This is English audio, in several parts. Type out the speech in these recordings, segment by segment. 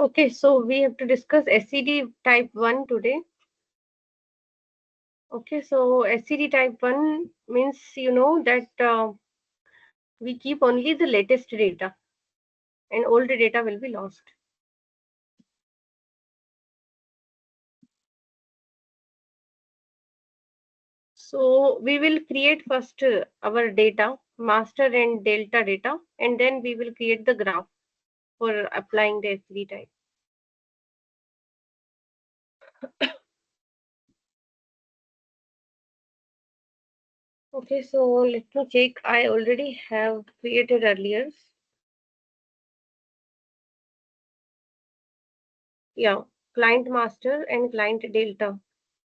Okay, so we have to discuss SCD type 1 today. Okay, so SCD type 1 means that we keep only the latest data and old data will be lost. So we will create first our data, master and delta data, and then we will create the graph for applying the SCD type. Okay, so let me check. I already have created earlier. Yeah, client master and client delta.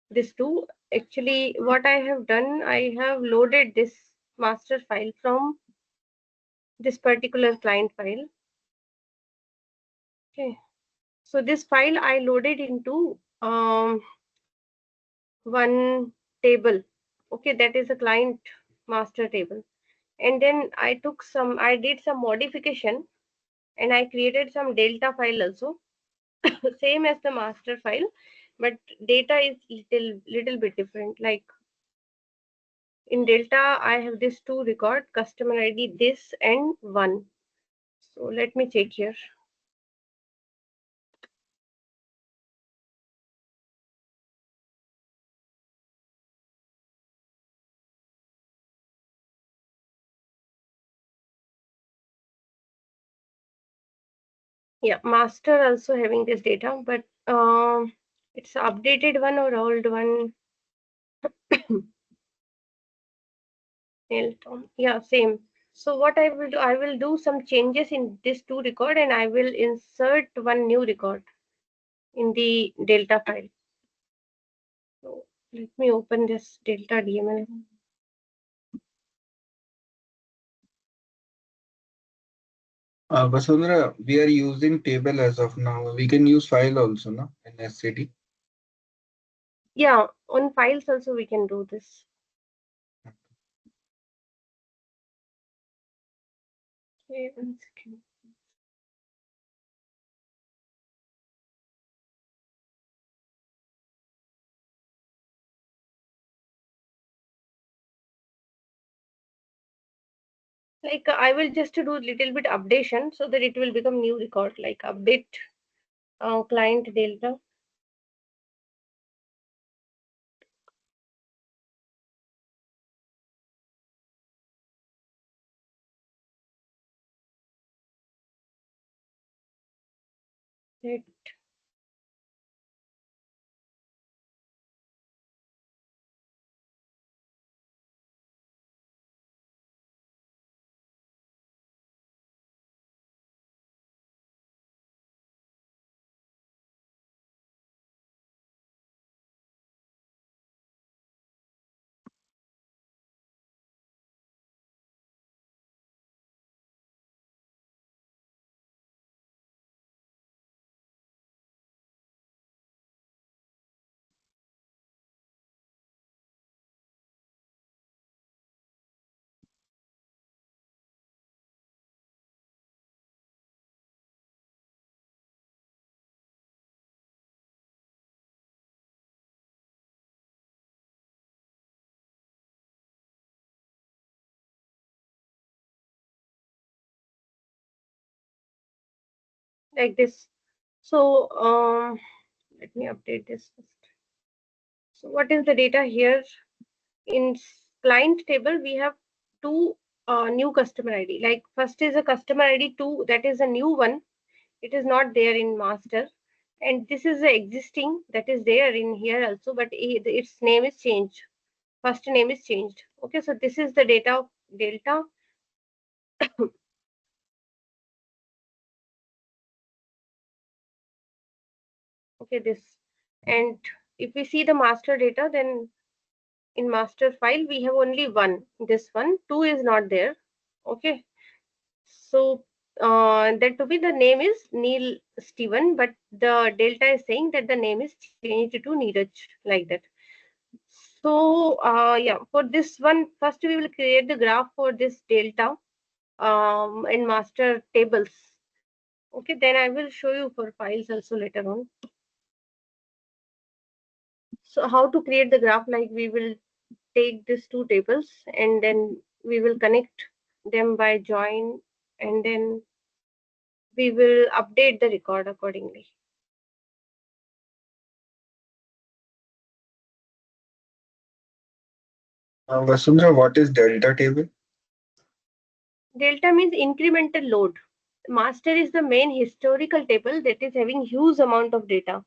This two, actually, what I have done, I have loaded this master file from this particular client file. Okay, so this file I loaded into one table. Okay, that is a client master table. And then I did some modification and I created some delta file also, same as the master file, but data is little bit different. Like in delta, I have this two record, customer ID this and one. So let me check here. Yeah, master also having this data, but it's updated one or old one. Yeah, same. So what I will do, I will do some changes in this two record and I will insert one new record in the delta file. So let me open this delta DML. Vasundhara, we are using table as of now. We can use file also, no? In SCD. Yeah, on files also we can do this. Okay, 1 second. Like I will just do a little bit updation so that it will become new record, like update client delta. Let like this. So let me update this first. So what is the data here? In client table, we have two new customer ID. Like first is a customer ID 2, that is a new one. It is not there in master. And this is the existing that is there in here also, but its name is changed. First name is changed. Okay, so this is the data of delta. Okay, this. And if we see the master data, then in master file, we have only one, this one, two is not there. Okay, so that to be the name is Neil Steven, but the delta is saying that the name is changed to Neeraj, like that. So yeah, for this one, first we will create the graph for this delta in master tables. Okay, then I will show you for files also later on. So how to create the graph, like we will take these two tables and then we will connect them by join, and then we will update the record accordingly. Vasundhara, what is delta table? Delta means incremental load. Master is the main historical table that is having huge amount of data.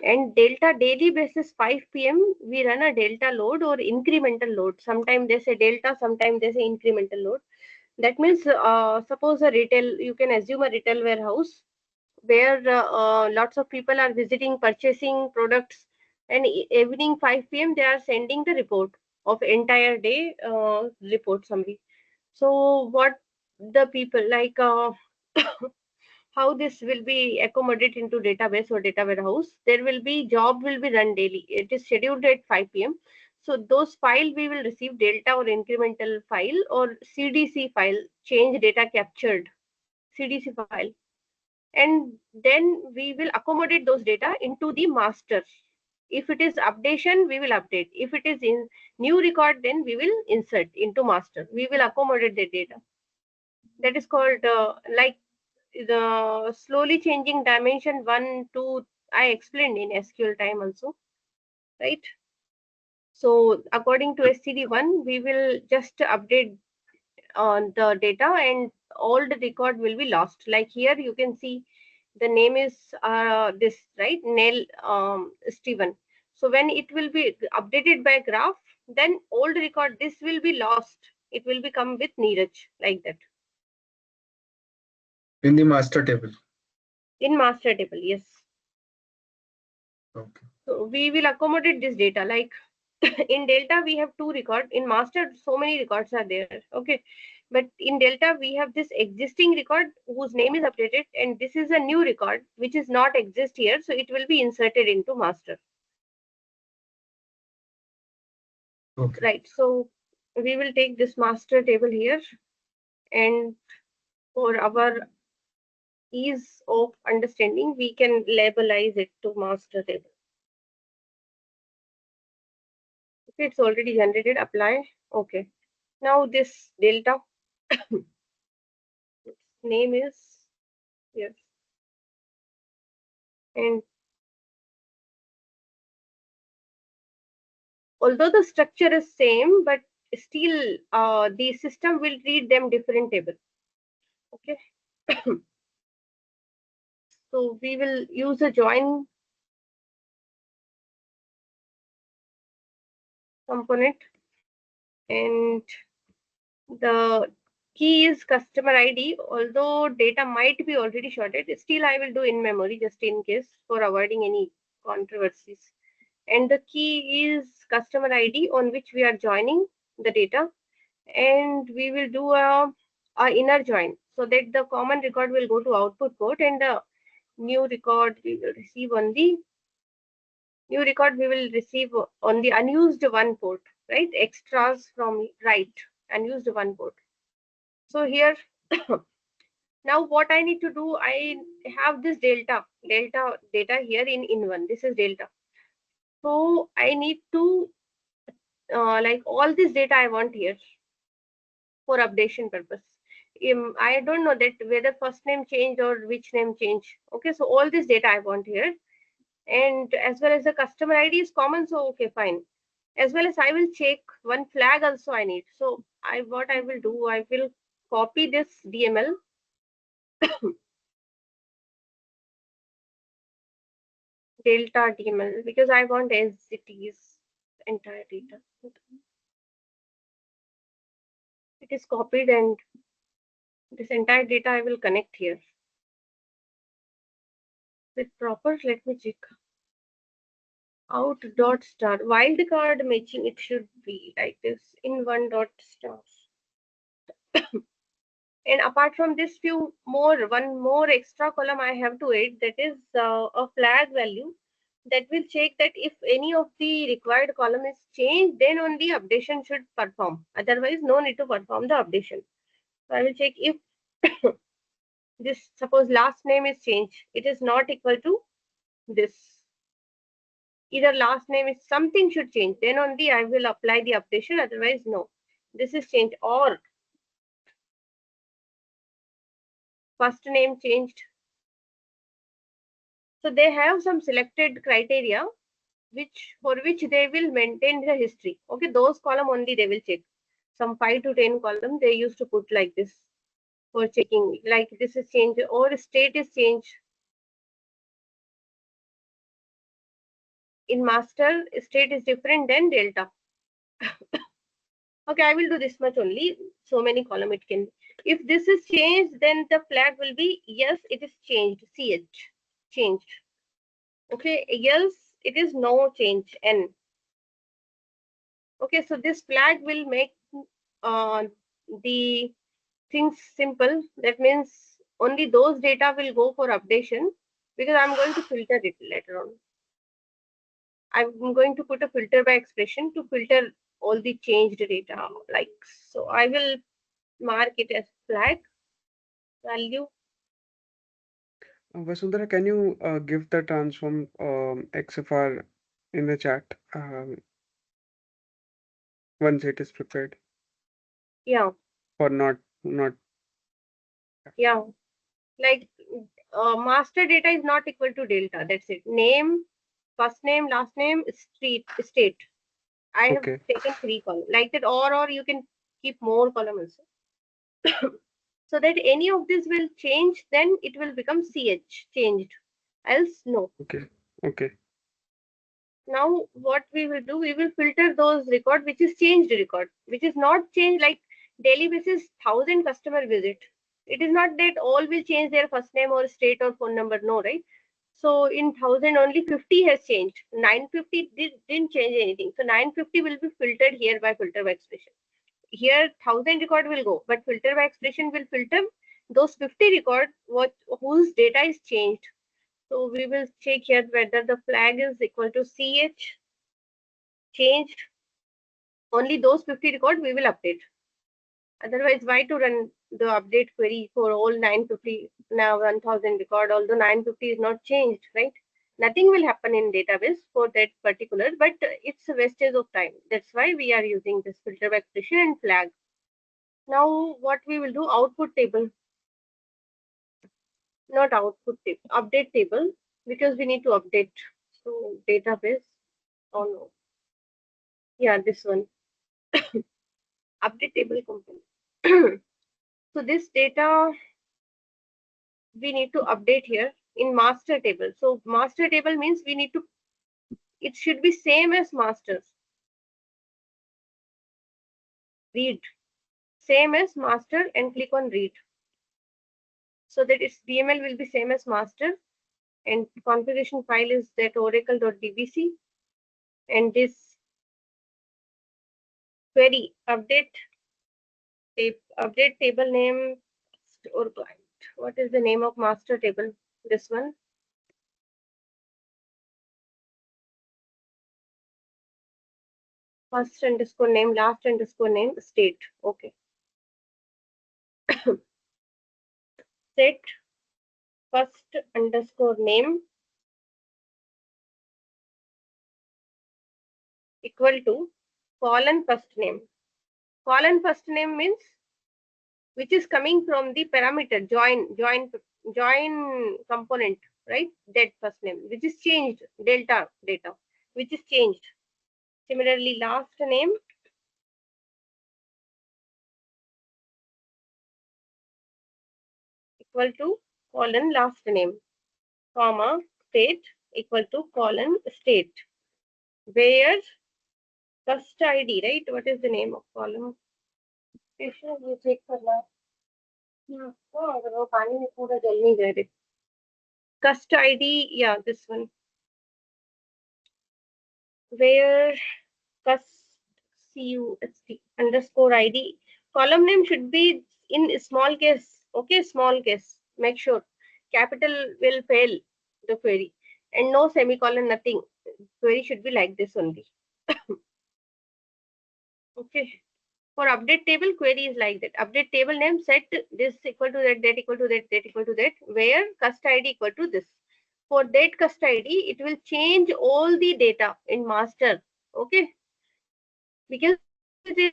And delta daily basis 5 p.m. we run a delta load or incremental load. Sometimes they say delta, sometimes they say incremental load. That means suppose a retail, you can assume a retail warehouse where lots of people are visiting, purchasing products, and evening 5 p.m. they are sending the report of entire day report summary. So what the people like how this will be accommodated into database or data warehouse, there will be job will be run daily. It is scheduled at 5 p.m. So those file we will receive delta or incremental file or CDC file, change data captured CDC file, and then we will accommodate those data into the master. If it is updation, we will update. If it is in new record, then we will insert into master. We will accommodate the data. That is called like the slowly changing dimension 1 2 I explained in SQL time also, right? So according to SCD1 we will just update the data and all the record will be lost. Like here you can see the name is this, right? Neil Steven. So when it will be updated by graph, then old record this will be lost. It will become with Neeraj, like that. In the master table. In master table, yes. Okay. So we will accommodate this data. Like in delta we have two records. In master so many records are there. Okay, but in delta we have this existing record whose name is updated, and this is a new record which is not exist here, so it will be inserted into master. Okay. Right, so we will take this master table here, and for our ease of understanding we can labelize it to master table. Okay, it's already generated. Apply. Okay, now this delta name is, yes, and although the structure is same, but still the system will read them different table. Okay. So we will use a join component, and the key is customer ID. Although data might be already shorted, still I will do in memory just in case for avoiding any controversies. And the key is customer ID on which we are joining the data, and we will do a inner join so that the common record will go to output port, and the new record we will receive on the unused one port, right? Extras from right, unused one port. So here now what I need to do, I have this data here in one. This is delta. So I need to like all this data I want here for updation purpose. I don't know that whether first name change or which name change. Okay, so all this data I want here, and as well as the customer ID is common, so okay, fine. As well as I will check one flag also I need. So what I will do, I will copy this DML delta DML because I want as it is entire data. It is copied, and this entire data I will connect here. Is it proper? Let me check. Out dot star wildcard matching, it should be like this in one dot star. And apart from this, one more extra column I have to add, that is a flag value that will check that if any of the required column is changed, then only updation should perform. Otherwise, no need to perform the updation. So I will check if this, suppose last name is changed, it is not equal to this. Either last name is something should change, then only I will apply the updation, otherwise no. This is changed, or first name changed. So they have some selected criteria which for which they will maintain the history. Okay, those column only they will check. Some 5 to 10 column they used to put like this for checking, like this is changed or state is changed. In master, state is different than delta. Okay, I will do this much only. So many column it can. If this is changed, then the flag will be yes, it is changed. CH changed. Okay, else it is no change. N. Okay, so this flag will make the things simple. That means only those data will go for updation, because I'm going to filter it later on. I'm going to put a filter by expression to filter all the changed data, like so. I will mark it as flag value. Vasundhara, can you give the transform XFR in the chat once it is prepared, Yeah, or not? yeah. Like master data is not equal to delta. That's it. Name, first name, last name, street, state. I have Okay, taken 3 columns like that, or you can keep more columns also. So that any of this will change, then it will become ch changed. Else no. okay, okay, Now what we will do, we will filter those record which is changed record, which is not changed, like daily basis 1,000 customer visit. It is not that all will change their first name or state or phone number, no, right? So in 1,000 only 50 has changed. 950 didn't change anything. So 950 will be filtered here by filter by expression. Here 1,000 record will go, but filter by expression will filter those 50 record whose data is changed. So we will check here whether the flag is equal to ch changed. Only those 50 record we will update. Otherwise, why to run the update query for all 950, now 1,000 record, although 950 is not changed, right? Nothing will happen in database for that particular, but it's a wastage of time. That's why we are using this filter by expression and flag. Now what we will do, output table, not output table, update table, because we need to update. So database, oh no, yeah, this one, update table component. So this data we need to update here in master table. So master table means we need to, it should be same as masters. Read, same as master, and click on read. So that its DML will be same as master, and configuration file is that oracle.dbc, and this query update table name or client. What is the name of master table? This one. First underscore name, last underscore name, state. Okay. Set first underscore name equal to colon first name. Colon first name means which is coming from the parameter join component, right? That first name, which is changed, delta data, which is changed. Similarly, last name equal to colon last name, comma, state equal to colon state, where cust ID, right? What is the name of column? ये check करना है। अगर वो पानी में पूरा जल नहीं गए थे। Cust ID, yeah, this one, where cust underscore ID, column name should be in small case. Okay, small case. Make sure capital will fail the query, and no semicolon, nothing. Query should be like this only. Okay. For update table, query is like that. Update table name set this equal to that, that equal to that, that equal to that, where cust ID equal to this. For that cust ID, it will change all the data in master. Okay. Because it is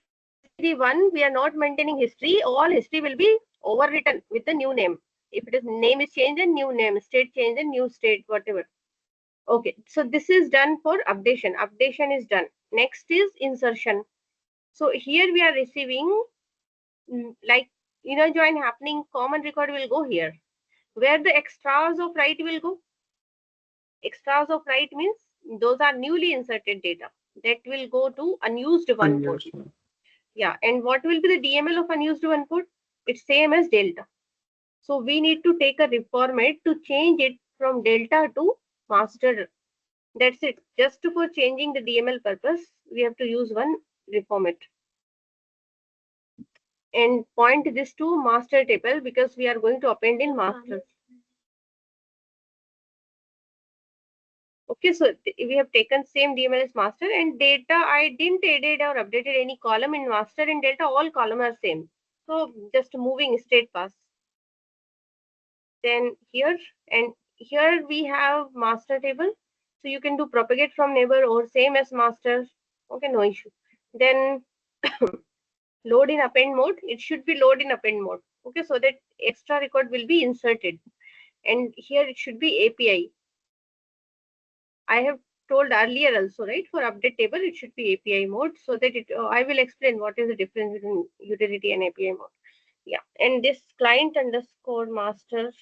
the one we are not maintaining history, all history will be overwritten with the new name. If it is name is changed, then new name, state change, then new state, whatever. Okay, so this is done for updation. Updation is done. Next is insertion. So here we are receiving like inner join happening, common record will go here. Where the extras of write will go? Extras of write means those are newly inserted data that will go to unused one port. Unused. Yeah, and what will be the DML of unused one port? It's same as delta. So we need to take a reformat to change it from delta to master. That's it. Just for changing the DML purpose, we have to use one reformat. And point this to master table because we are going to append in master. Okay, so we have taken same DML as master and data. I didn't added or updated any column in master and delta. All column are same. So just moving straight pass. Then here and here we have master table. So you can do propagate from neighbor or same as master. Okay, no issue. Then load in append mode. It should be load in append mode. Okay, so that extra record will be inserted. And here it should be API. I have told earlier also, right? For update table, it should be API mode so that it, I will explain what is the difference between utility and API mode. Yeah, and this client underscore master,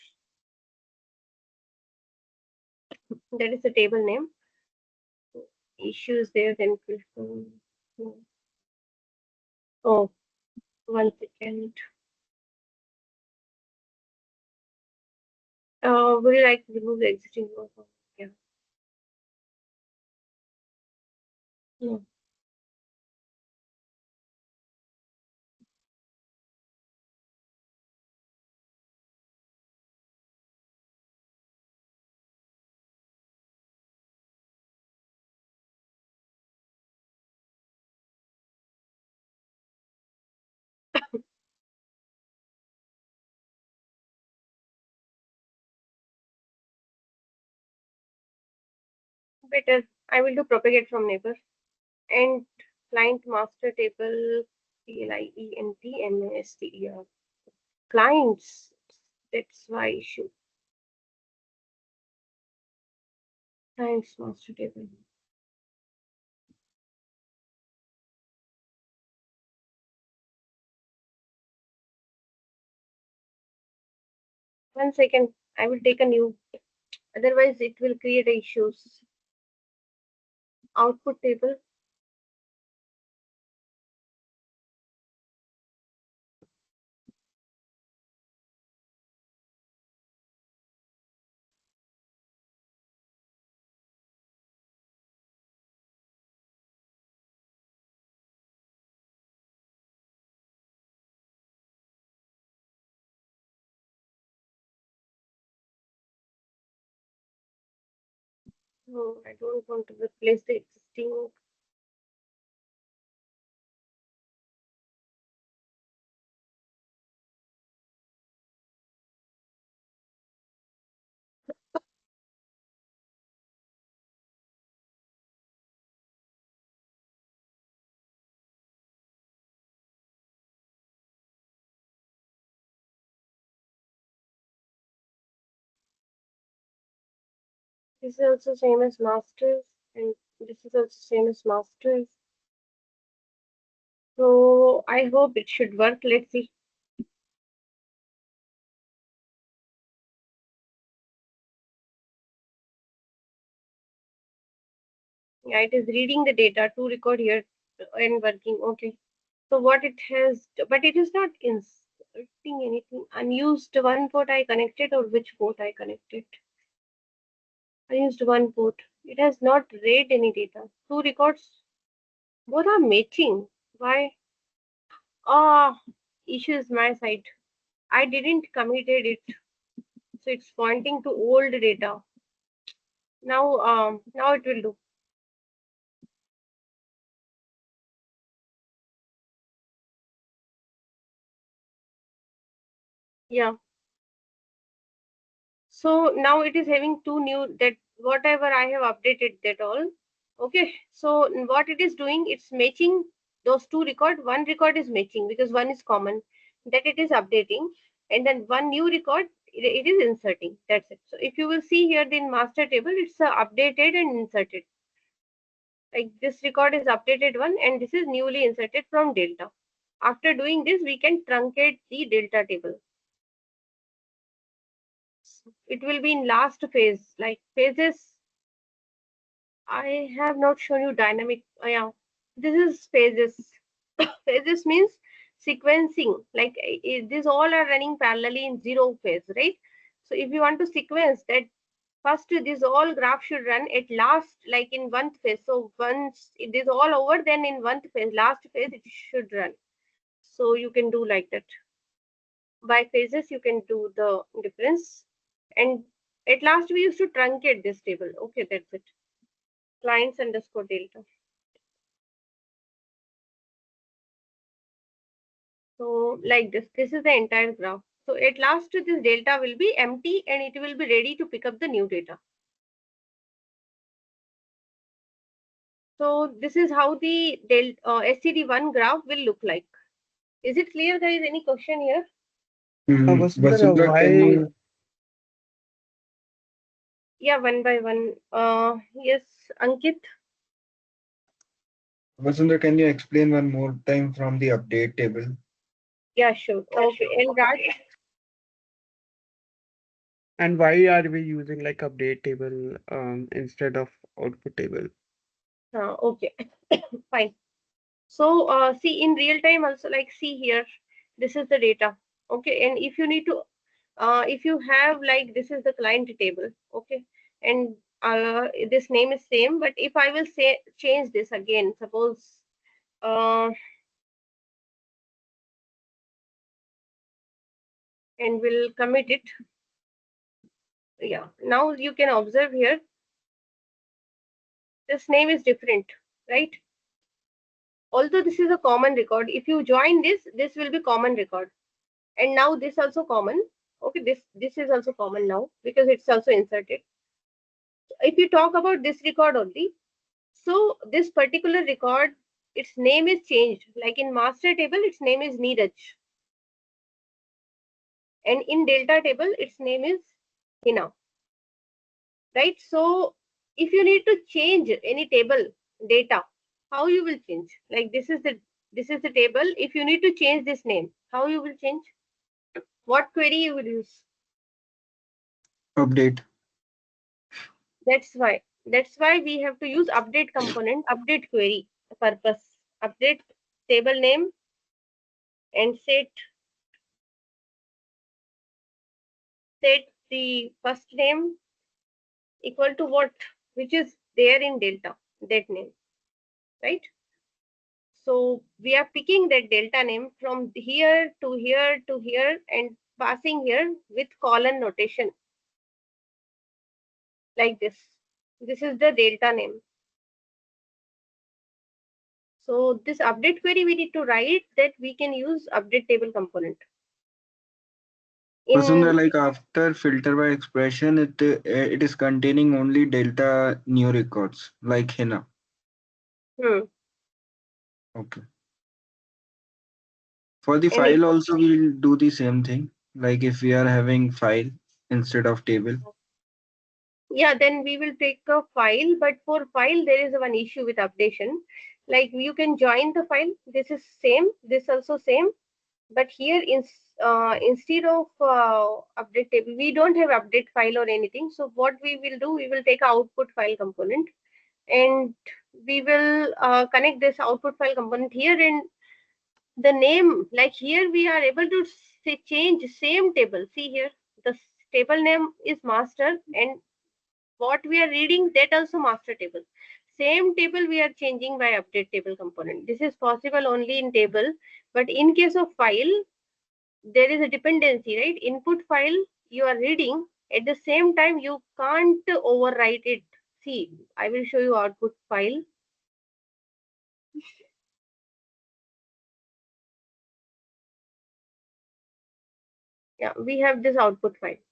that is the table name. Issues there, then oh, 1 second. Would you like to remove the existing one? Yeah. No. 'Better'. I will do propagate from neighbor and client master table clientmaster. Clients. That's why issue. Clients master table. One second. I will take a new. Otherwise, it will create issues. Output table. No, I don't want to replace the existing. This is also same as masters, and this is also same as masters. So I hope it should work. Let's see. Yeah, it is reading the data to record here and working. Okay. So what it has, but it is not inserting anything. Unused one port I connected or which port I connected? Unused one port. It has not read any data. Two records, both are matching. Why? Ah, issue is my side. I didn't committed it, so it's pointing to old data. Now it will do. Yeah. So now it is having two new, that whatever I have updated that all. Okay. So what it is doing, it's matching those two record. One record is matching because one is common, that it is updating, and then one new record it is inserting. That's it. So if you will see here in master table, it's updated and inserted. Like this record is updated one and this is newly inserted from delta. After doing this, we can truncate the delta table. It will be in last phase, like phases. I have not shown you dynamic. Yeah, this is phases. Phases means sequencing. Like these all are running parallelly in zero phase, right? So if you want to sequence that, first this all graph should run at last, like in one phase. So once it is all over, then in one phase, last phase, it should run. So you can do like that. By phases, you can do the difference. And at last, we used to truncate this table. Okay, that's it. Clients underscore delta. So like this is the entire graph. So at last, this delta will be empty and it will be ready to pick up the new data. So this is how the SCD1 graph will look like. Is it clear? There is any question here? Vasundhara, Vasundhara, can why? you Yeah, one by one. Yes, Ankit. Vasundhara, can you explain one more time from the update table? Yeah, sure. Okay, and Raj. And why are we using like update table instead of output table? Okay, fine. So see in real time also, like see here, this is the data. Okay, and if you need to, if you have like this is the client table. Okay, and this name is same, but if I will say change this again, suppose and we'll commit it. Yeah, now you can observe here, this name is different, right? Although this is a common record, if you join this will be common record, and now this also common. Okay, this is also common now because it's also inserted. If you talk about this record only, so this particular record, its name is changed. Like in master table, its name is Neeraj, and in delta table, its name is Hina, right? So if you need to change any table data, how you will change? Like this is the table. If you need to change this name, how you will change? What query you will use? Update. That's why we have to use update component, update query purpose, update table name and set the first name equal to what, which is there in delta, that name, right? So we are picking that delta name from here to here to here and passing here with colon notation like this. This is the delta name. So this update query we need to write that we can use update table component. Vasundhara, In like after filter by expression, it is containing only delta new records, like Hina. hmm, Okay. For the and if, file also, we'll do the same thing. Like if we are having file instead of table. yeah, then we will take a file, but for file there is one issue with updation. Like you can join the file, this is same, this also same, but here instead of update table, we don't have update file or anything. So what we will do, we will take output file component and we will connect this output file component here, and the name, like here we are able to say change same table. See here, the table name is master, and what we are reading, that also master table. Same table we are changing by update table component. This is possible only in table, but in case of file, there is a dependency, right? Input file you are reading, at the same time you can't overwrite it. See, I will show you output file. Yeah, we have this output file.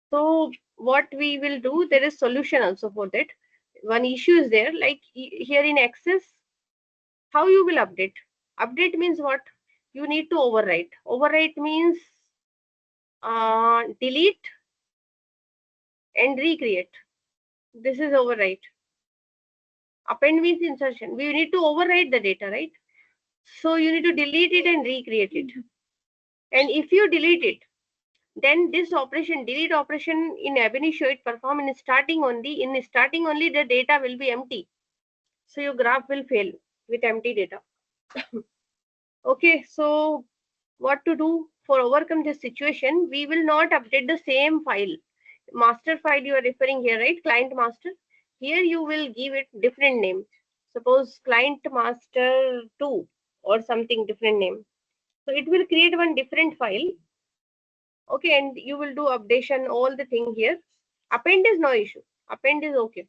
So what we will do, there is solution also for that. One issue is there, like here in Access, how you will update. Update means what? You need to overwrite. Overwrite means delete and recreate. This is overwrite. Append means insertion. We need to overwrite the data, right? So you need to delete it and recreate it. And if you delete it, then this operation, delete operation in Ab initio, it perform in starting only. In starting only, the data will be empty. So your graph will fail with empty data. Okay, so what to do for overcome this situation? We will not update the same file. Master file you are referring here, right? Client master. Here you will give it different name. Suppose client master 2 or something different name. So it will create one different file. Okay, and you will do updation, all the thing here. Append is no issue. Append is okay.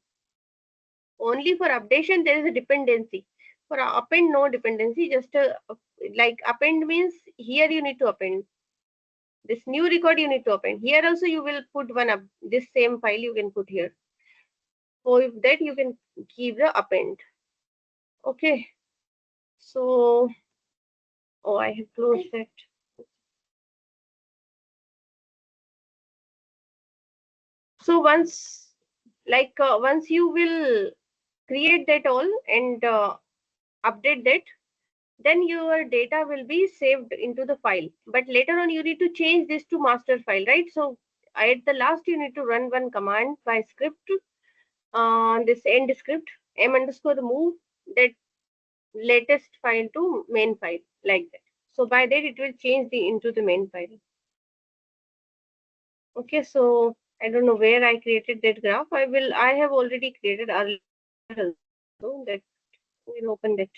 Only for updation there is a dependency. For append, no dependency. Just like append means here you need to append. This new record you need to append. Here also you will put one up. This same file you can put here. For that you can give the append. Okay. So, oh, I have closed that. So once you will create that all and update that, then your data will be saved into the file. But later on you need to change this to master file, right? So at the last you need to run one command by script, this end script m_move that latest file to main file, like that. So by that it will change into the main file. Okay, so I don't know where I created that graph. I have already created earlier also, that we'll open that.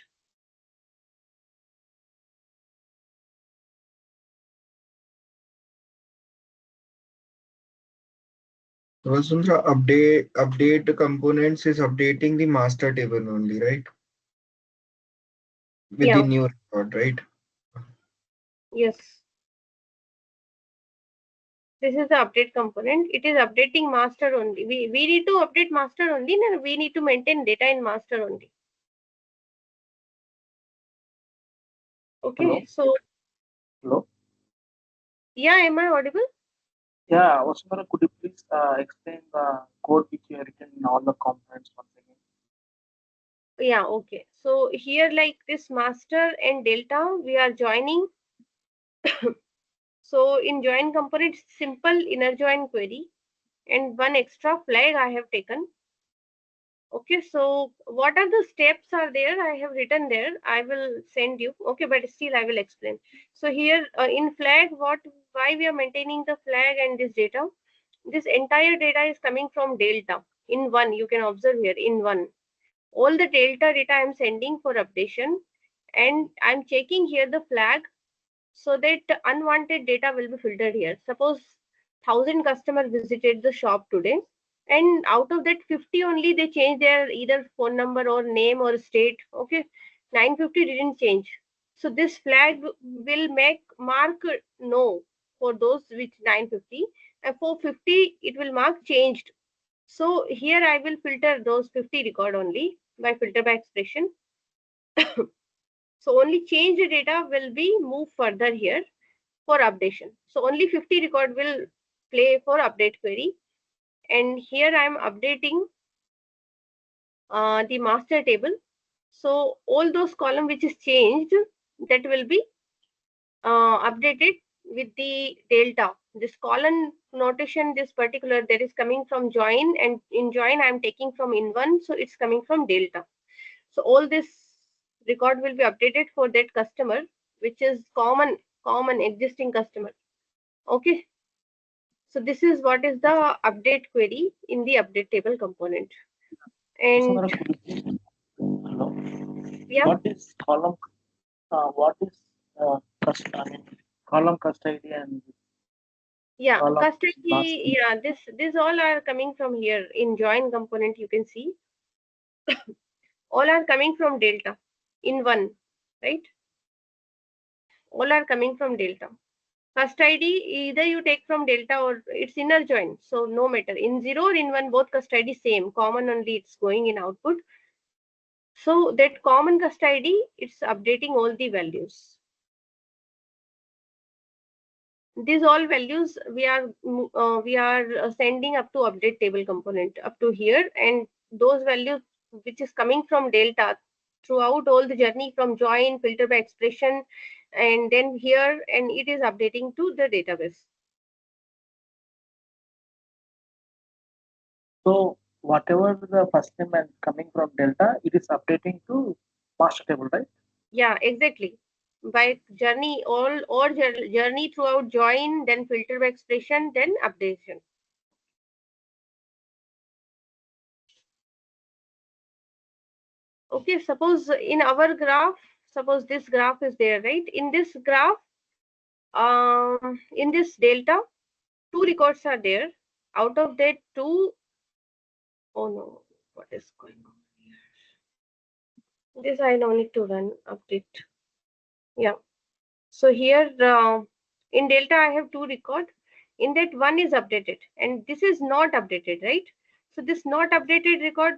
So Vasundhara, update components is updating the master table only, right? With the Yeah, new record, right? yes. This is the update component. It is updating master only. We need to update master only, and we need to maintain data in master only. Okay, Hello? so Hello. yeah, am I audible? Yeah, Vasundhara, could you please explain the code which you have written in all the components once again? Yeah, okay. So here, like this master and delta, we are joining. So in join component, simple inner join query and one extra flag I have taken. Okay, so what are the steps are there? I have written there. I will send you. Okay, but still I will explain. So here in flag, why we are maintaining the flag and this data? This entire data is coming from delta in one. You can observe here in one. All the delta data I am sending for updation, and I'm checking here the flag so that unwanted data will be filtered here. Suppose 1,000 customers visited the shop today, and out of that 50 only they change their either phone number or name or state. Okay, 950 didn't change. So this flag will make mark no for those which 950, and for 50 it will mark changed. So here I will filter those 50 record only by filter by expression. So only changed data will be moved further here for updation. So only 50 record will play for update query. And here I am updating the master table. So all those column which is changed, that will be updated with the delta. This column notation, this particular, that is coming from join, and in join I am taking from in one, so it's coming from delta. So all this record will be updated for that customer, which is common existing customer. Okay. So this is what is the update query in the update table component. And Vasundhara, could you please, hello? yeah, What is column? What is column custody and yeah, column custody, master? yeah, this all are coming from here in join component. You can see all are coming from delta in one, right? All are coming from delta. First ID either you take from delta or it's inner join, so no matter. In 0 or in 1, both cust ID same, common only it's going in output. So that common cust ID, it's updating all the values. These all values we are sending up to update table component up to here, and those values which is coming from delta throughout all the journey from join, filter by expression, and then here, and it is updating to the database. So whatever the first name and coming from delta, it is updating to master table, right? Yeah, exactly. By journey, all or journey throughout join, then filter by expression, then updation. Okay, suppose in our graph, suppose this graph is there, right? In this graph, in this delta, 2 records are there. Out of that 2, oh no, what is going on here? This I don't need to run update. Yeah. So here in delta I have 2 record. In that one is updated and this is not updated, right? So this not updated record,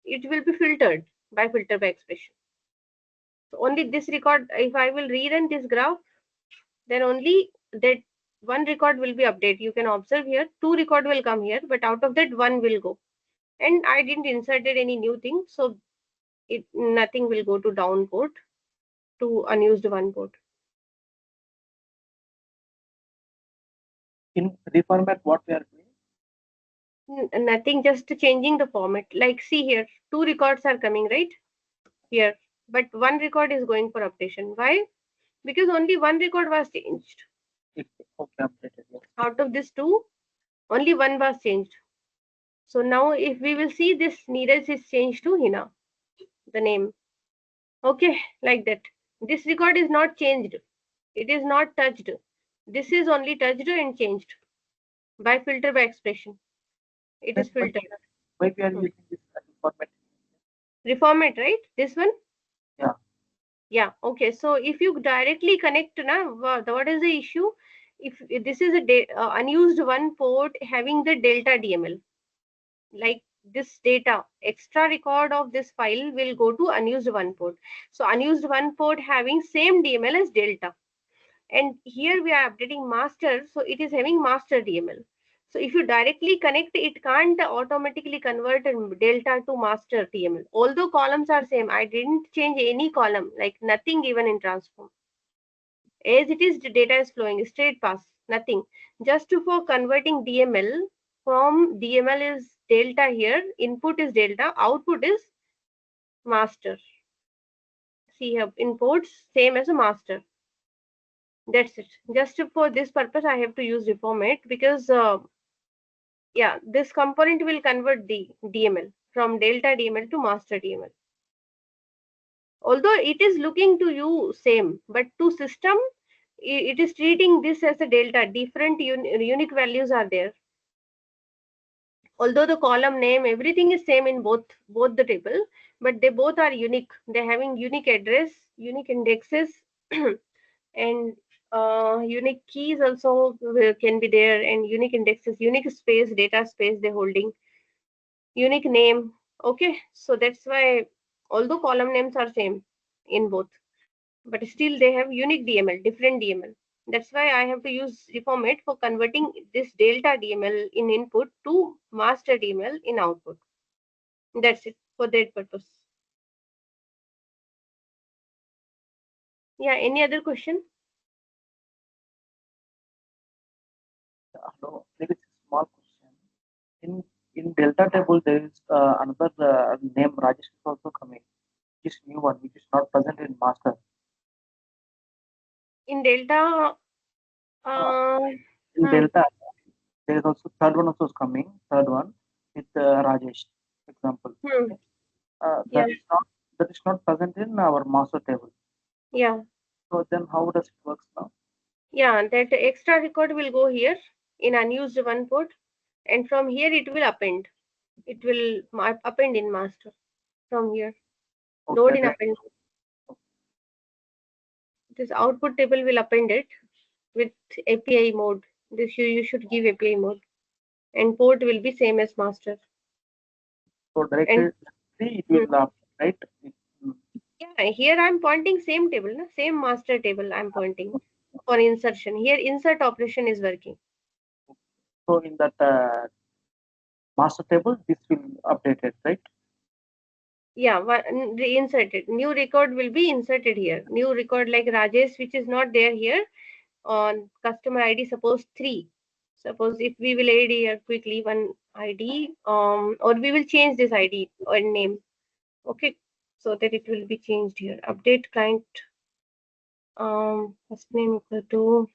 it will be filtered by filter by expression. So only this record, if I will rerun this graph, then only that one record will be updated. You can observe here 2 record will come here, but out of that 1 will go. And I didn't inserted any new thing, so it nothing will go to down port, to unused 1 port. In reformat, what we are doing? Nothing, just changing the format. Like see here, 2 records are coming right here, but 1 record is going for updation. Why? Because only 1 record was changed. Okay, updated. Yes. Out of this 2, only 1 was changed. So now if we will see, this Neeraj is changed to Hina, the name. Okay, like that. This record is not changed. It is not touched. This is only touched and changed by filter by expression. It is filtered. Why we are using this reformat? Reformat, right? This one? Yeah. Yeah, okay. So if you directly connect, what is the issue? If this is a unused 1 port having the delta DML, like this data, extra record of this file will go to unused 1 port. So unused 1 port having same DML as delta. And here we are updating master, so it is having master DML. So if you directly connect, it can't automatically convert delta to master DML. Although columns are same, I didn't change any column, like nothing given in transform. As it is, the data is flowing straight pass, nothing. Just for converting DML, from DML is delta here, input is delta, output is master. See here, inputs same as a master. That's it. Just for this purpose, I have to use reformat because, yeah, this component will convert the DML from delta DML to master DML. Although it is looking to you same, but to system, it is treating this as a delta. Different unique values are there. Although the column name, everything is same in both the table, but they both are unique. They're having unique address, unique indexes, and unique keys also can be there, and unique indexes, unique space, data space they're holding, unique name. Okay, so that's why although column names are same in both, but still they have unique DML, different DML. That's why I have to use reformat for converting this delta DML in input to master DML in output. That's it for that purpose. Yeah, any other question? Hello, there is a small question. In delta table, there is another name Rajesh is also coming. This new one, which is not present in master. In delta, In delta, there is also third one also is coming. Third one with Rajesh, example. Yeah. That is not present in our master table. Yeah. So then, how does it work now? Yeah, that extra record will go here in unused 1 port, and from here it will append. It will append in master from here. Load in append. This output table will append it, with API mode. This you should give API mode, and port will be same as master. So directly it will right. Mm. Yeah, here I'm pointing same table, no? Same master table I'm pointing for insertion. Here insert operation is working. So in that master table, this will update it, right? Yeah, inserted. New record will be inserted here. New record like Rajesh, which is not there here on customer ID, suppose 3. Suppose if we will add here quickly one ID, or we will change this ID or name. Okay, so that it will be changed here. Update client, first name equal to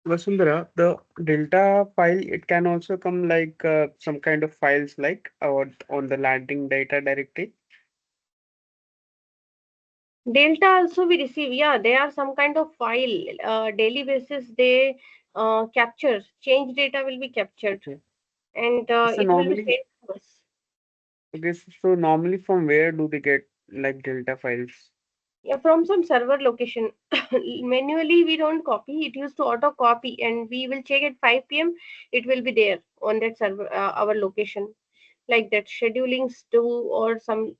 Vasundhara, the delta file, it can also come like some kind of files like on the landing data directory. Delta also we receive. Yeah, they are some kind of file. Daily basis they capture. Change data will be captured, Okay. and So it will be normally, sent to us. okay, so normally from where do they get like delta files? Yeah, from some server location. Manually we don't copy. It used to auto copy, and we will check at 5 p.m. It will be there on that server, our location, like that. Schedulings do, or some,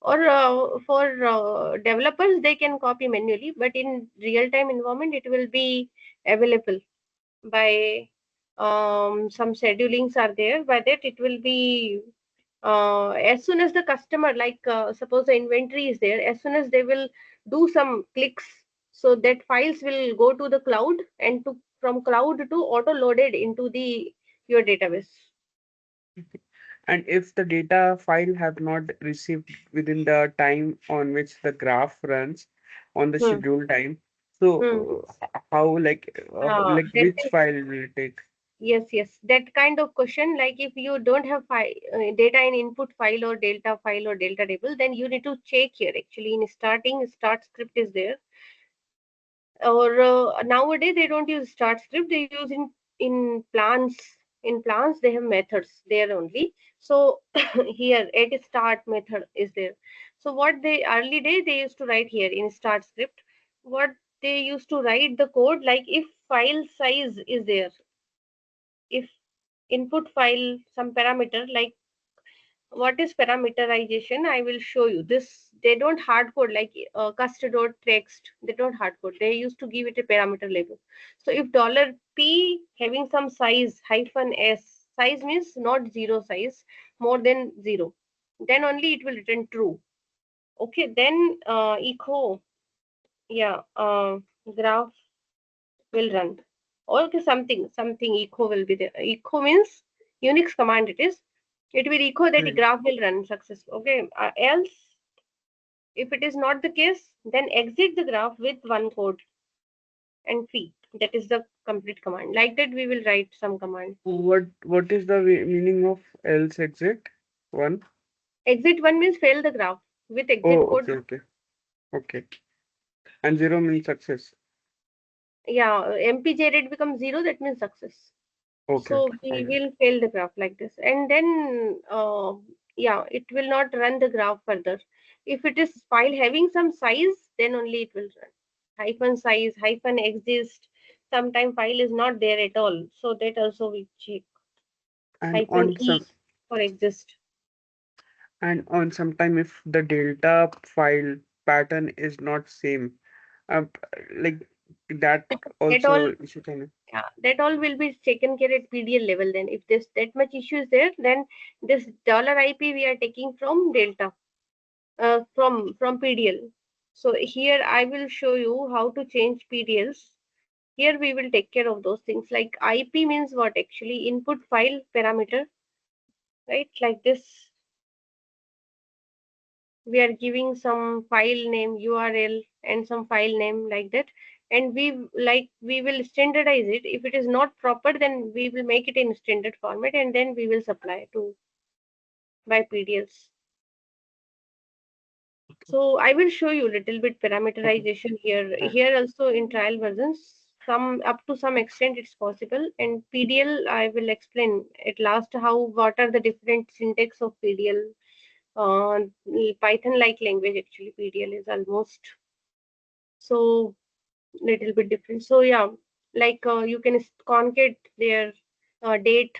or for developers they can copy manually, but in real time environment it will be available by some schedulings are there. By that it will be as soon as the customer, like suppose the inventory is there, as soon as they will do some clicks, so that files will go to the cloud, and to from cloud to auto loaded into the your database. And if the data file have not received within the time on which the graph runs on the Hmm. scheduled time, Hmm. so how like That which file will it take? Yes, yes, that kind of question, like if you don't have data in input file or delta table, then you need to check here. Actually, in starting, start script is there, or nowadays they don't use start script. They use in plans. In plans, they have methods there only. So here, at start method is there. So what they early day they used to write here in start script. What they used to write the code, like if file size is there, if input file some parameter, like what is parameterization, I will show you this. They don't hard code like cust.text. They don't hard code, they used to give it a parameter label. So if $p having some size hyphen s, size means not zero size, more than zero, then only it will return true. Okay, then echo, yeah, graph will run. Okay, something echo will be there. Echo means Unix command it is. It will echo that the Right. graph will run successful. Okay, else if it is not the case, then exit the graph with one code and fee. That is the complete command. Like that, we will write some command. What is the meaning of else exit? One. Exit one means fail the graph with exit Oh, code. okay. And zero means success. Yeah, MPJ rate becomes zero. That means success. So I we got it. will fail the graph like this, and then yeah, it will not run the graph further. If it is file having some size, then only it will run. Hyphen size, hyphen exist. Sometime file is not there at all, so that also we check. And Hyphen e for exist. on sometime if the delta file pattern is not same, uh, like that That all, also issue can. yeah, that all will be taken care at PDL level. Then if this that much issue is there, then this $IP we are taking from delta. From PDL. So here I will show you how to change PDLs. Here we will take care of those things, like IP means what actually input file parameter, right? Like this, we are giving some file name URL and some file name like that, and we will standardize it. If it is not proper, then we will make it in standard format, and then we will supply to by PDLs. So I will show you a little bit Okay. parameterization here. Uh, Here also in trial versions, some up to some extent it's possible. And PDL, I will explain at last how what are the different syntax of PDL. Python-like language actually. PDL is almost so little bit different. So yeah, like you can concat their date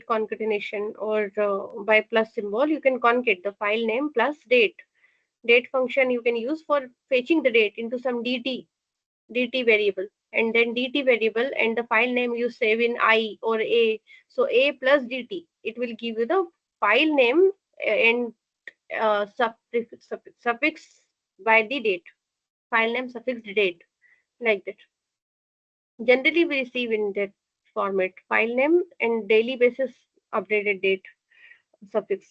concatenation, or by plus symbol you can concat the file name plus date. Date function you can use for fetching the date into some dt variable, and then dt variable and the file name you save in I or a. So a plus dt, it will give you the file name and suffix by the date, file name suffix date, like that. Generally we receive in that format, file name and daily basis updated date suffix.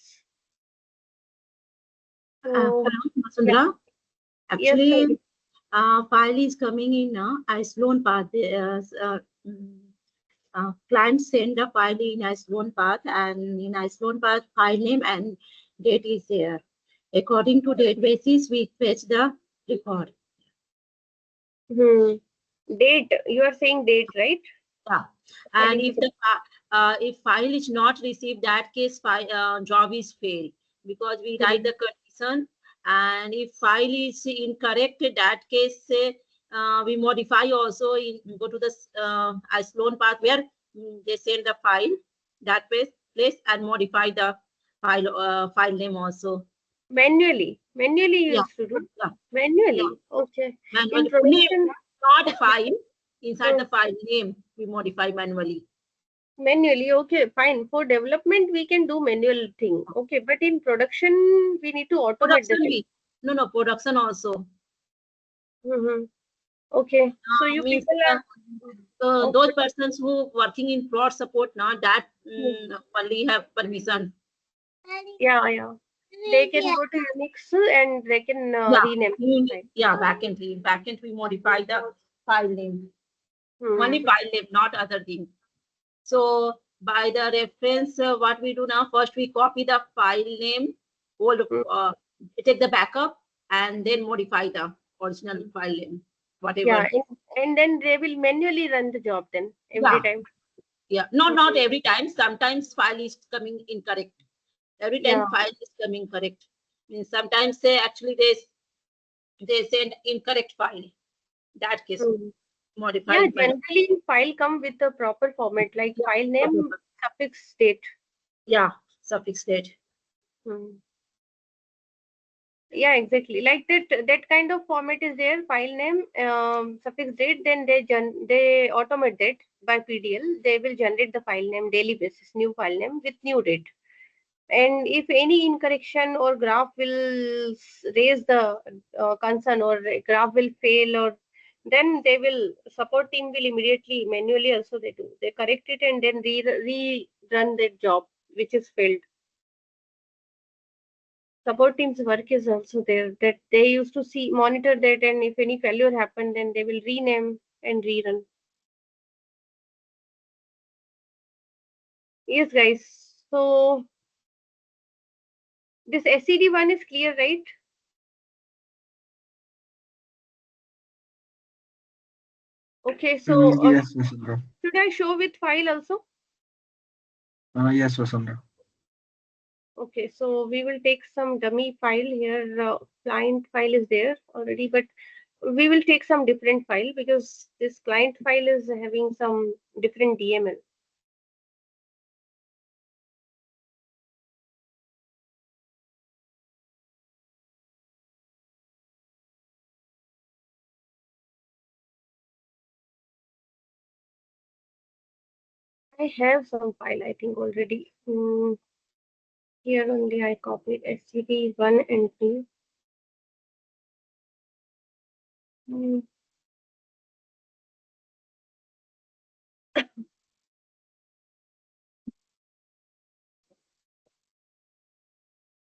So Hello, yeah, Vasundhara. yes, Actually, file is coming in isolone path. Client send the file in isolone path, and in isolone path, file name and date is there. According to date basis, we fetch the record. hmm. Date, you are saying date, right? Yeah. And According to if the, if file is not received, that case job is failed, because we write the condition. And if file is incorrect, that case we modify also. Go to the isolone path where they send the file that place and modify the file name also. manually you Yeah, used to do, yeah, yeah. manually, okay. In Manually, name, production, not file. Inside uh, the file name, we modify manually. manually, okay, fine. For development we can do manual thing, okay, but in production we need to automate the Production thing. we no production also. Hmm. Okay, so you Means people are those okay. persons who working in prod support now, that only have permission. Yeah, yeah. They can go to Unix and they can Yeah, rename. Right. yeah, backend we modify the file name. Hmm. Only file name, not other thing. So by the reference, what we do now, first we copy the file name, hold, Hmm. take the backup, and then modify the original file name, Yeah, whatever. and then they will manually run the job then every Yeah, time. yeah. Not Okay. every time. Sometimes file is coming incorrect. Every Yeah. time file is coming correct. Means sometimes they actually they send incorrect file. That case Hmm. Yeah, modified manually. generally file come with the proper format like Yeah, file name, suffix, date. yeah, suffix date. Hmm. Yeah, exactly. Like that kind of format is there, file name, suffix date, then they automate that by PDL. They will generate the file name daily basis, new file name with new date. And if any incorrection or graph will raise the concern, or a graph will fail, or then they will support team will immediately manually also they correct it and then rerun that job which is failed. Support team's work is also there, that they used to see monitor that, and if any failure happened then they will rename and rerun. Yes guys, so this SCD one is clear, right? Okay, so Yes, Vasundhara. should I show with file also? Yes, Vasundhara. Okay, so we will take some dummy file here. Client file is there already, but we will take some different file because this client file is having some different DML. I have some file, I think already. Here only I copied SCD1 and 2. Mm,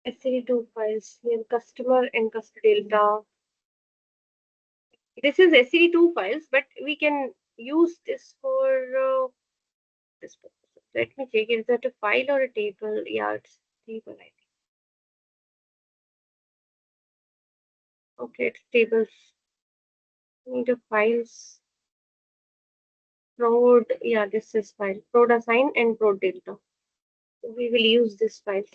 SCD2 files here, customer and customer data. This is SCD2 files, but we can use this for this purpose. Let me check. Is that a file or a table? Yeah, it's table, I think. Okay, it's tables. Need a files. Prod, yeah, this is file. Prod assign and prod delta. So we will use this files.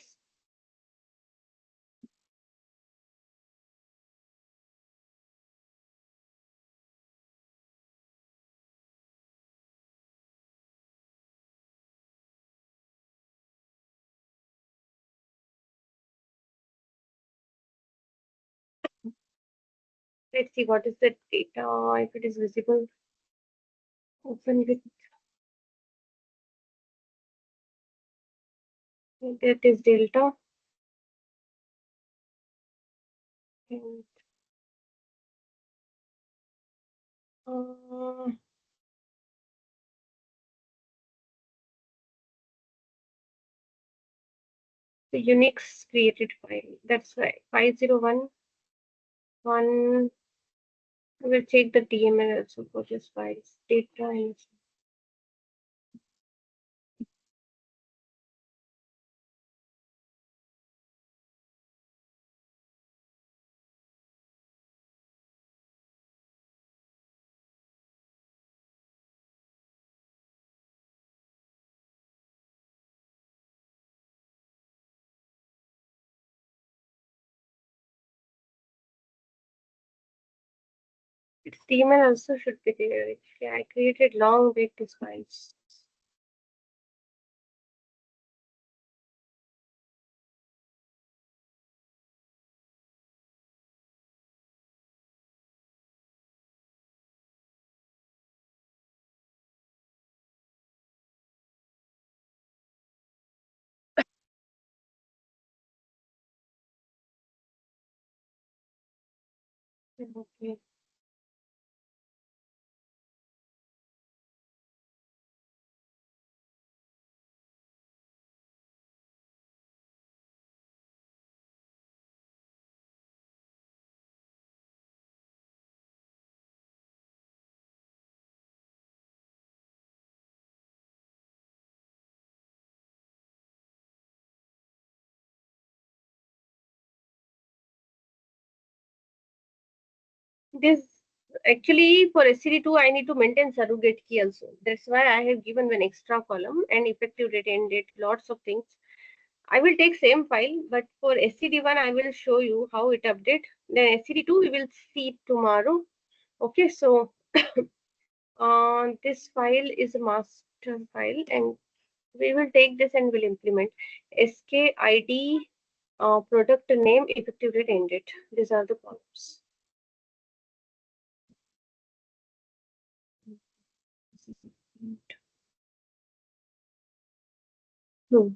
Let's see what is the data, if it is visible. Open with that is delta. And, uh, the Unix created file. That's right. 501 one. I will check the DML also for this files. Data and its DML also should be there. Actually, I created long back these files. Okay. This actually for SCD2 I need to maintain surrogate key also. That's why I have given one extra column and effective date and date, lots of things. I will take same file, but for SCD1 I will show you how it update. Then SCD2 we will see tomorrow. Okay, so this file is a master file and we will take this and will implement SKID, product name, effective date, end date. These are the columns. No.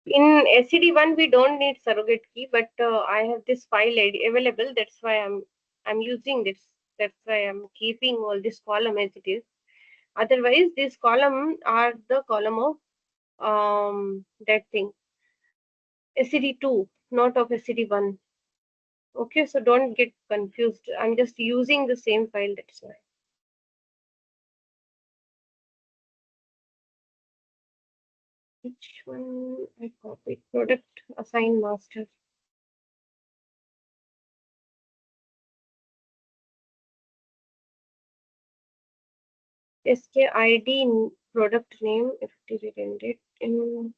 In SCD1 we don't need surrogate key, but I have this file ID available. That's why I'm using this. That's why I'm keeping all this column as it is. Otherwise, this column are the column of that thing SCD2, not of SCD1. Okay, so don't get confused. I'm just using the same file. That's why. Which one I copied? Product assign master. SKID product name if it ended in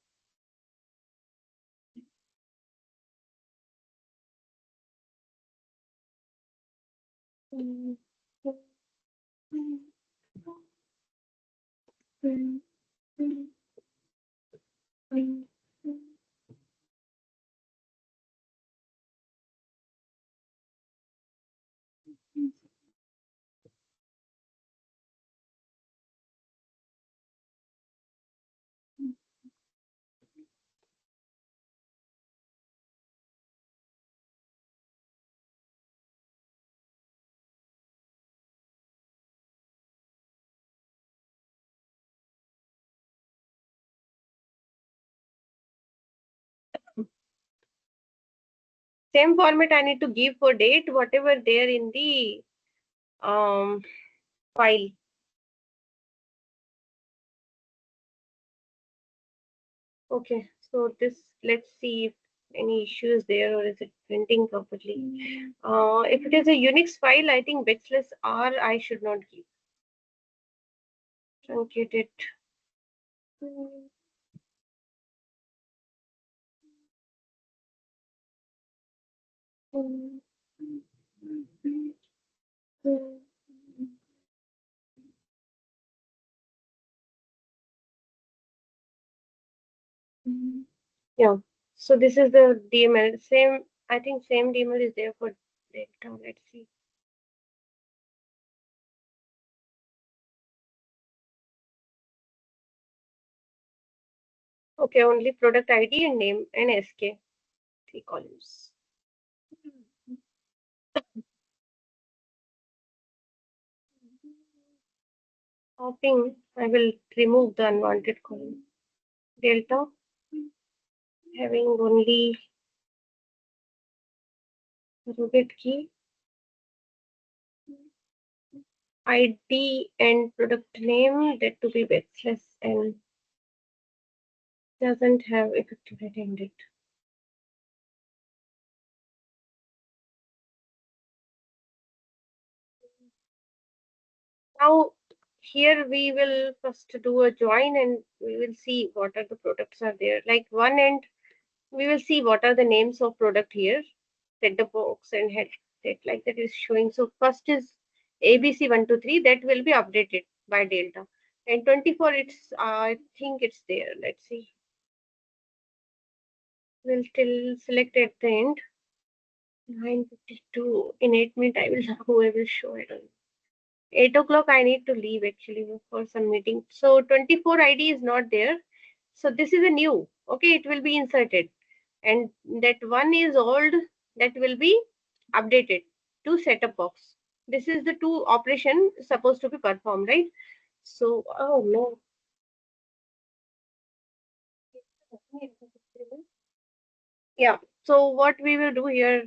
Same format I need to give for date, whatever there in the file. Okay, so this, let's see if any issue is there or is it printing properly. If it is a Unix file, I think backslash R I should not give. Truncate it. Yeah, so this is the DML. Same, I think same DML is there for data. Let's see. Okay, only product ID and name and SK, 3 columns. Hopping, I will remove the unwanted column. Delta, having only root key, ID and product name, that to be backslash and doesn't have effective date ended. Now here we will first do a join and we will see what are the products are there. Like one end, we will see what are the names of product here. Set the box and headset like that is showing. So first is ABC123, that will be updated by Delta. And 24, it's I think it's there. Let's see. We'll still select at the end. 9:52. In 8 minutes, I will show it. 8 o'clock, I need to leave actually for some meeting. So 24 ID is not there. So this is a new. Okay, it will be inserted. And that one is old, that will be updated to setup box. This is the two operation supposed to be performed, right? So, oh no. Yeah, so what we will do here,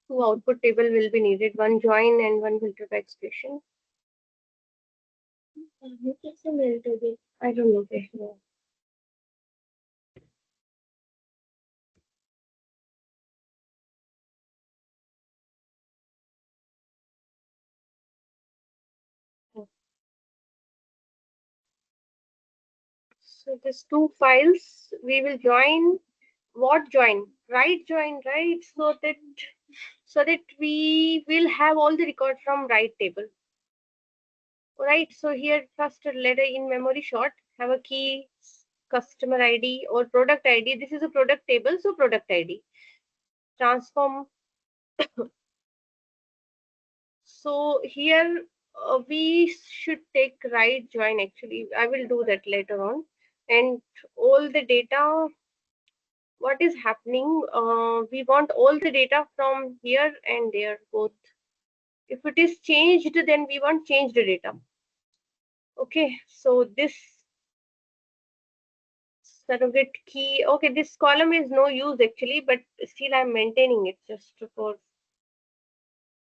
two output table will be needed, one join and one filter by expression. I don't know. So these two files we will join. What join? Right join, right? So that we will have all the record from right table. Right. So here first let a in memory short have a key customer ID or product ID. This is a product table, so product ID. Transform. So here we should take right join actually. I will do that later on. And all the data, what is happening, we want all the data from here and there both. If it is changed, then we want change the data. Okay, so this surrogate key, okay, this column is no use actually, but still I'm maintaining it just for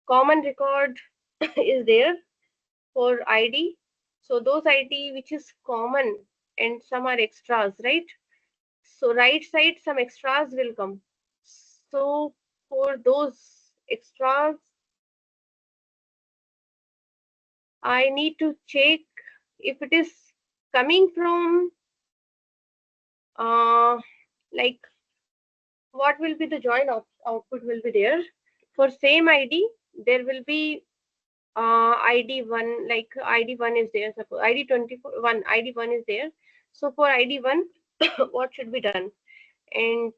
common record is there for ID. So those ID which is common and some are extras, right? So right side some extras will come. So for those extras, I need to check if it is coming from like what will be the join output will be there. For same ID, there will be ID1, like ID1 is there, suppose ID24 ID1 is there. So for ID1, what should be done? And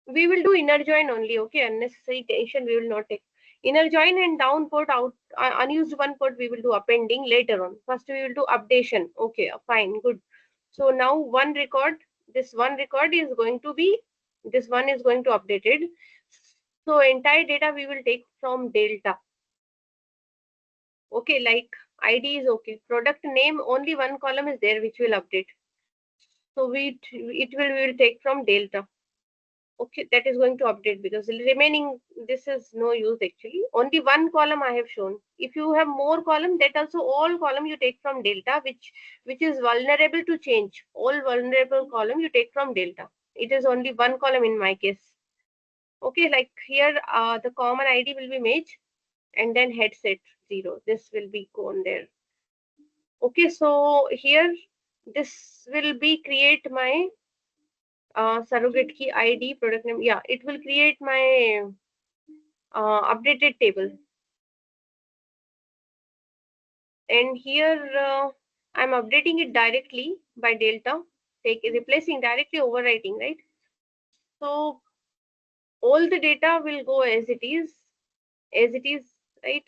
we will do inner join only, okay? Unnecessary tension we will not take. Inner join and down port out, unused one port we will do appending later on. First we will do updation. Okay, fine, good. So now one record, this one record is going to be, this one is going to updated. So entire data we will take from Delta. Okay, like ID is okay. Product name, only one column is there which will update. So we will take from Delta. Okay, that is going to update because the remaining, this is no use actually. Only one column I have shown. If you have more column, that also all column you take from delta, which is vulnerable to change. All vulnerable column you take from delta. It is only one column in my case. Okay, like here, the common ID will be mage, and then head set 0. This will be gone there. Okay, so here this will be create my surrogate key ID product name. Yeah, it will create my updated table. And here I'm updating it directly by delta, replacing directly overwriting, right? So all the data will go as it is, right?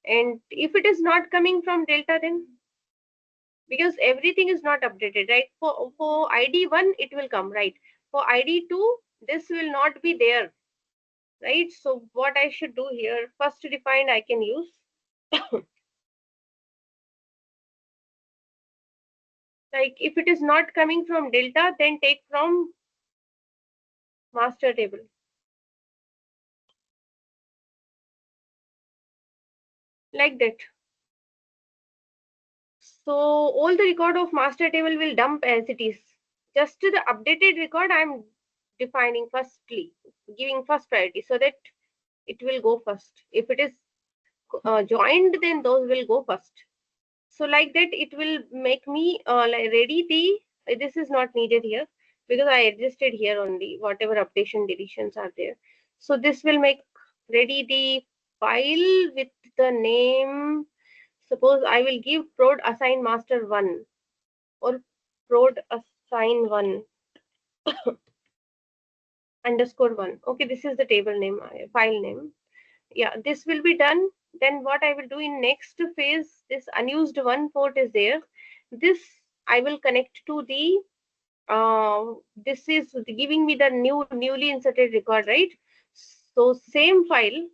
And if it is not coming from delta, then because everything is not updated, right? For ID1 it will come, right? For ID2 this will not be there, right? So what I should do here, first defined I can use like if it is not coming from delta, then take from master table. Like that. So all the record of master table will dump as it is. Just to the updated record, I'm defining firstly, giving first priority so that it will go first. If it is joined, then those will go first. So like that, it will make me like ready the, this is not needed here because I adjusted here only whatever updation deletions are there. So this will make ready the file with the name. Suppose I will give prod assign master 1 or prod assign 1 underscore 1. Okay, this is the table name, file name. Yeah, this will be done. Then what I will do in next phase, this unused one port is there. This I will connect to the this is giving me the newly inserted record, right? So same file,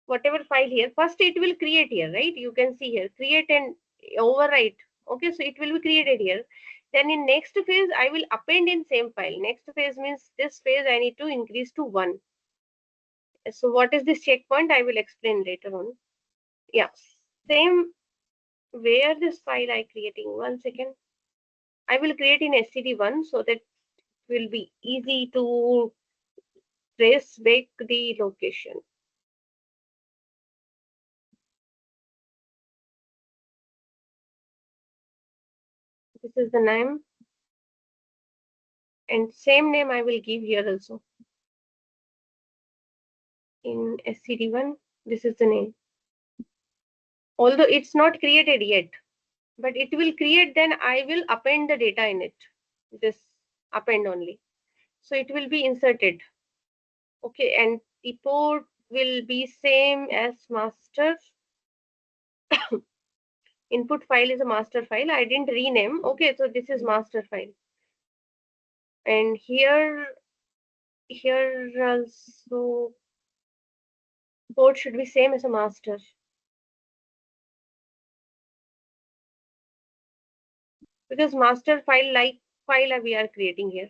whatever file here, first it will create here, right? You can see here, create and overwrite. Okay, so it will be created here. Then in next phase, I will append in same file. Next phase means this phase I need to increase to 1. So what is this checkpoint? I will explain later on. Yeah, same where this file I creating. 1 second. I will create in std1 so that it will be easy to trace back the location. This is the name, and same name I will give here also. In std1, this is the name. Although it's not created yet, but it will create, then I will append the data in it. This append only. So it will be inserted. Okay, and the port will be same as master. Input file is a master file. I didn't rename. Okay, so this is master file. And here also port should be same as a master. Because master file like file we are creating here.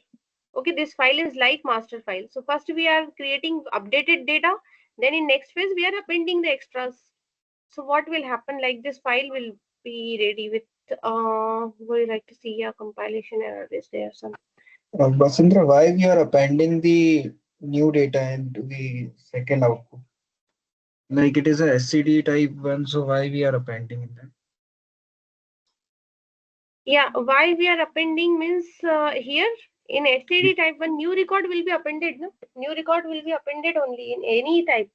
Okay, this file is like master file. So first we are creating updated data. Then in next phase, we are appending the extras. So what will happen, like this file will be ready with, would you like to see a compilation error? Is there some? Basindra, why we are appending the new data into the second output? Like it is a SCD type one, so why we are appending in that? Yeah, why we are appending means here in std type 1 new record will be appended. No? New record will be appended only in any type.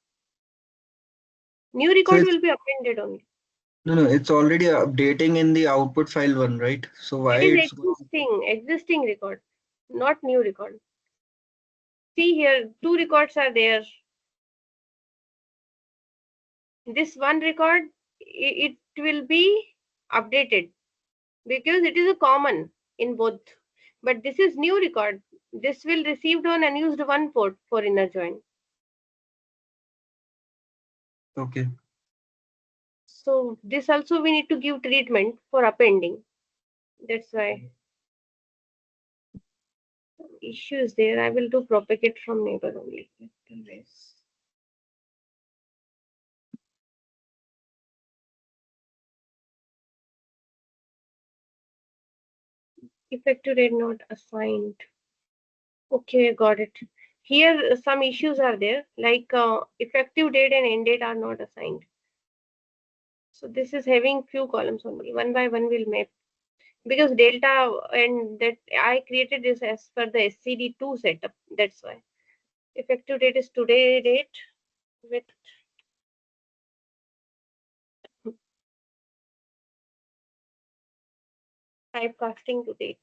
New record will be appended only. No, it's already updating in the output file one, right? So why It is it's existing record, not new record. See here, 2 records are there. This one record, it will be updated because it is a common in both. But this is new record. This will received on unused one port for inner join. okay? So this also we need to give treatment for appending. That's why. issue is there. I will do propagate from neighbor only. Effective date not assigned. Okay, got it. Here some issues are there, like effective date and end date are not assigned. So this is having few columns only. One by one we'll map. Because delta and that I created this as per the SCD2 setup. That's why. Effective date is today date with typecasting to date.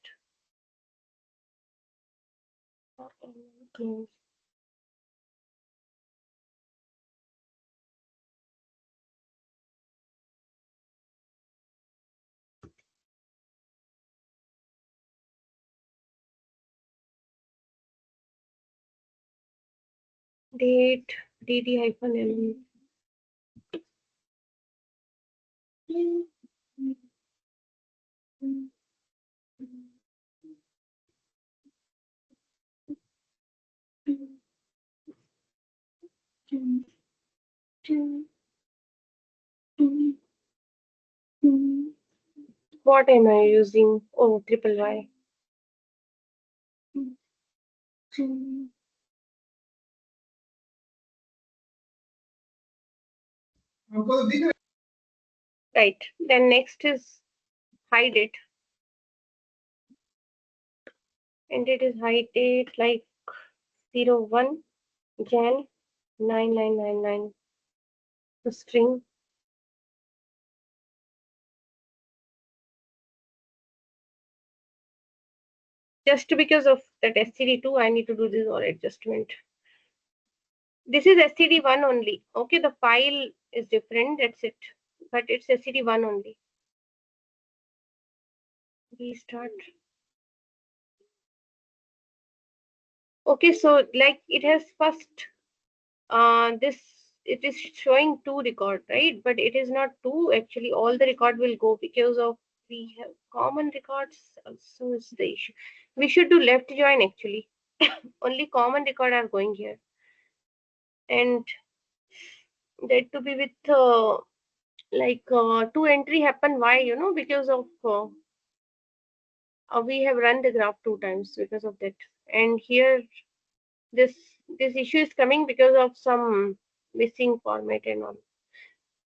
Okay. Date dd-l. What am I using? Oh, triple Y. Right. Then next is hide it. And it is hide date like 01 Jan 9999. The string. Just because of that STD2, I need to do this all adjustment. This is STD1 only. Okay, the file is different. That's it. But it's STD1 only. Restart. Okay, so like it has first it is showing 2 record, right? But it is not 2. Actually, all the record will go because of we have common records. Also is the issue. We should do left join actually. Only common record are going here. And that to be with like 2 entry happen. Why? Because of we have run the graph 2 times because of that. And here this issue is coming because of some missing format and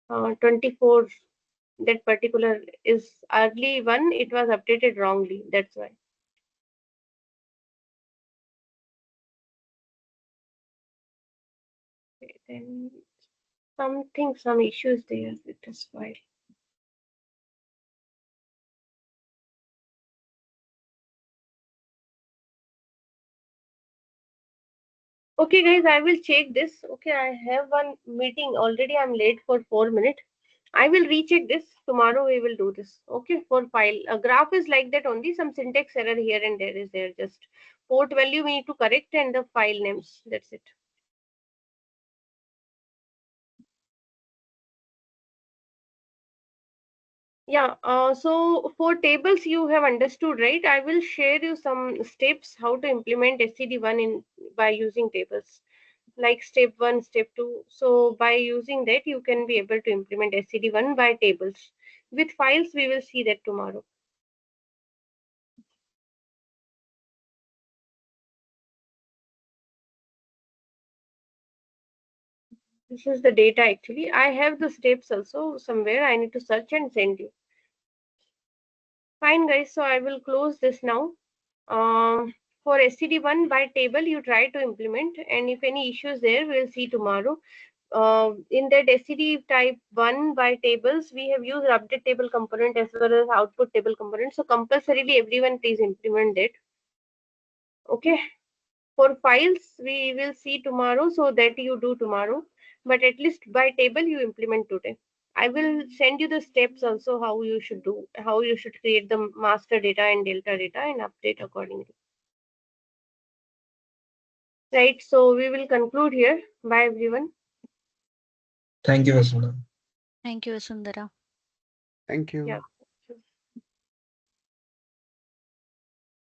all. 24, that particular is early one, it was updated wrongly, that's why. Okay, then some issues there with this file. Okay guys, I will check this. Okay, I have one meeting already. I'm late for 4 minutes. I will recheck this. Tomorrow we will do this. Okay, for file. A graph is like that only. Some syntax error here and there is there. Just port value we need to correct and the file names. That's it. Yeah, so for tables you have understood, right? I will share you some steps how to implement SCD1 by using tables, like step 1, step 2. So by using that, you can be able to implement SCD1 by tables. With files, we will see that tomorrow. This is the data actually. I have the steps also somewhere. I need to search and send you. Fine guys, so I will close this now. For SCD1 by table, you try to implement, and if any issues there, we'll see tomorrow. In that SCD type 1 by tables, we have used update table component as well as output table component. So compulsorily everyone please implement it. Okay. For files, we will see tomorrow, so that you do tomorrow. But at least by table, you implement today. I will send you the steps also how you should do, how you should create the master data and delta data and update accordingly. Right, so we will conclude here. Bye everyone. Thank you, Vasudha. Thank you, Sundara. Thank you. Yeah.